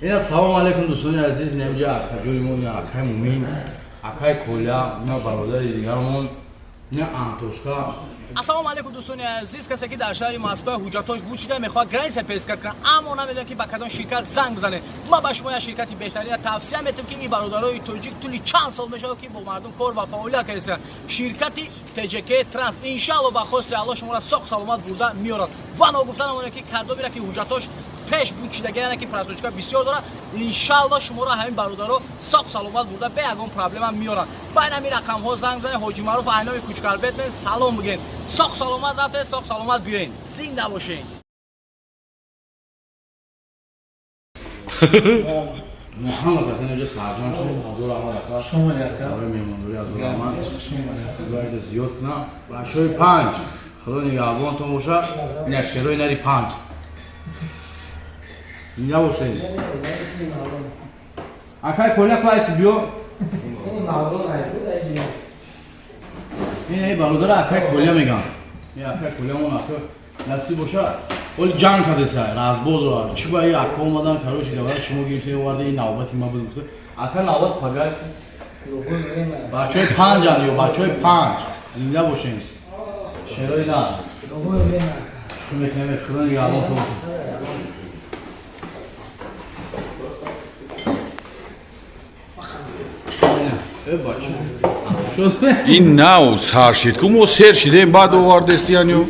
اینا سلام علیکم دوستان عزیز، نمی‌جا اکاجویمون یا اکای مومین، اکای کولیا، نه برادری دیگرمون، نه آنتوشکا. السلام علیکم دوستان عزیز، کسی که در شهر مسکو حجتاش وجود میخواد گرین سپیس کنه اما نمیدونه که با کدام شرکت زنگ بزنه. ما به شما شرکتی بهترین توصیه می‌کنم که این برادرای تاجیک طولی چند سال میشه که با مردم کار و فعالیت کردن. شرکتی تجک ترانس ان شاء الله با خواست الله شما را ساق سلامت برده میارن. و انا گفتن که کادو میره که حجتاش پیش بود شده گرنه که پراسوچکا بسیار داره. ان شاء الله شما را همین برادرها ساق سلامت برده به یگان پرابلم هم میارن. با این رقم ها زنگ بزنید. حاجی معروف اینامی کوچکار بیت سلام بگین. ساق سلامت رفته، ساق سلامت بیاین. زنده باشین. محمد حسین اینجا سرجان شد. حضور احمد اکبر. شما لیاقت. آره میموندوری حضور احمد. باید زیاد کنم. باشوی 5. خدا نگهبان تو باشه. این اشکروی نری 5. اینجا باشین. اکای کولیا کلاس بیو. این برادر اکای کولیا میگم. این اکای کولیا مون اکا نصیب باشه. ولی جان کرده سر رازبول رو. چی با این اکا اومدن کاروش که شما گیرید وارد این نوبتی ما بود. اکا نوبت پگاه. بچه‌های 5 آنیو بچه‌های 5. اینجا باشین. شروعی نه. میکنم خدا نگهبان تو. این ناو سر شد که ما سر شدیم بعد آوردستیانیو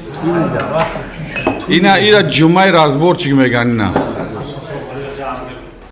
اینا جمعه رازبور چی میگن نه